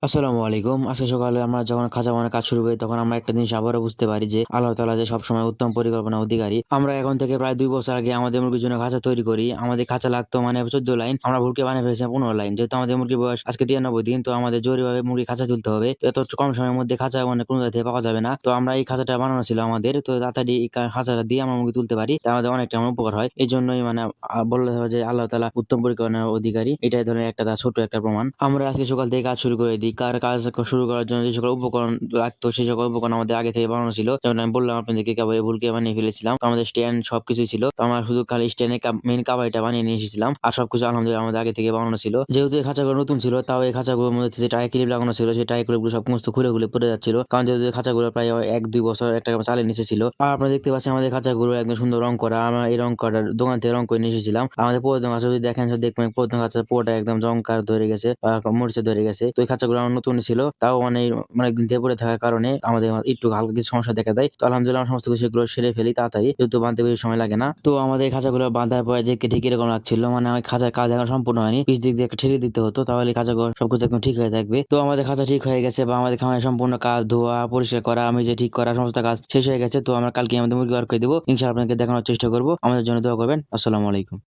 আসসালামু আলাইকুম। আজকে সকালে আমরা যখন খাঁচা বানানোর কাজ শুরু করি, তখন আমরা একটা জিনিস আবারও বুঝতে পারি যে আল্লাহ তাআলা যে সবসময় উত্তম পরিকল্পনার অধিকারী। আমরা এখন থেকে প্রায় ২ বছর আগে আমাদের মুরগির জন্য খাঁচা তৈরি করি। আমাদের খাঁচা লাগতো মানে ১৪ লাইন। আমরা ভুলকে বানিয়ে ফেলেছিলাম ১৫ লাইন। যেহেতু আমাদের মুরগির বয়স আজকে ৯৩ দিন, তো আমাদের জরুরিভাবে মুরগির খাঁচা তুলতে হবে। তো এত কম সময়ের মধ্যে খাঁচা মানে কোনো জায়গা থেকে পাওয়া যাবে না। তো আমরা এই খাঁচাটা বানানো ছিল আমাদের। তো তাড়াতাড়ি এই খাঁচাটা দিয়ে আমরা মুরগি তুলতে পারি। তা আমাদের অনেকটা উপকার হয়। এজন্যই মানে বললে হয় যে আল্লাহ তাআলা উত্তম পরিকল্পনার অধিকারী। এটাই ধরেন একটা তার ছোট্ট একটা প্রমাণ। আমরা আজকে সকাল থেকে কাজ শুরু করে দিই। কাজ শুরু করার জন্য যে সকল উপকরণ লাগতো, সেই সকল উপকরণ আমাদের আগে থেকে বানানো ছিল। যেমন আমি বললাম আপনাদেরকে কাবাডি ভুলকে বানিয়ে ফেলেছিলাম। তো আমাদের স্ট্যান্ড সবকিছুই ছিল। তো আমরা শুধু খালি স্ট্যান্ডে মেইন কাবাডিটা বানিয়ে নিয়ে এসেছিলাম। আর সবকিছু আলহামদুলিল্লাহ আমাদের আগে থেকে বানানো ছিল। যেহেতু এই খাঁচাগুলো নতুন ছিল, তাও এই খাঁচাগুলোর মধ্যে যে টায়ার ক্লিপ লাগানো ছিল, সেই টায়ার ক্লিপগুলো সমস্ত খুলে পড়ে যাচ্ছিল। কারণ যেহেতু এই খাঁচাগুলো প্রায় ১-২ বছর একটা চালের নিচে ছিল। আর আপনারা দেখতে পাচ্ছেন আমাদের খাঁচাগুলো একদম সুন্দর রং করা। আমরা এই রং করার দোকান থেকে রং করে নিয়ে এসেছিলাম। আমাদের পুরাতন খাঁচা যদি দেখেন, দেখবেন পুরাতন খাঁচা পুরোটা একদম জংকার ধরে গেছে, মরিচে ধরে গেছে। তো এই খাঁচাগুলো আমার নতুন ছিল। তাও অনেকদিন দিয়ে পড়ে থাকার কারণে আমাদের একটু হালকা কিছু সমস্যা দেখা দেয়। তো আলহামদুলিল্লাহ আমরা সমস্ত কিছু এগুলো সেরে ফেলি তাড়াতাড়ি। যেহেতু বাঁধতে বেশি সময় লাগে না। তো আমাদের এই খাঁচাগুলো বাঁধার পরে দেখতে ঠিক এরকম লাগছিল। মানে আমার খাঁচার কাজ এখন সম্পূর্ণ হয়নি। পিছ দিক দিয়ে একটা ঠেলে দিতে হতো, তাহলে খাঁচাগুলো সবকিছু একদম ঠিক হয়ে থাকবে। তো আমাদের খাঁচা ঠিক হয়ে গেছে, বা আমাদের খামারের সম্পূর্ণ কাজ ধোয়া, পরিষ্কার করা, মেজে ঠিক করা সমস্ত কাজ শেষ হয়ে গেছে। তো আমরা কালকে আমাদের মুরগি বার করে দেব। ইনশাআল্লাহ আপনাকে দেখানোর চেষ্টা করব। আমাদের জন্য দোয়া করবেন। আসসালামু আলাইকুম।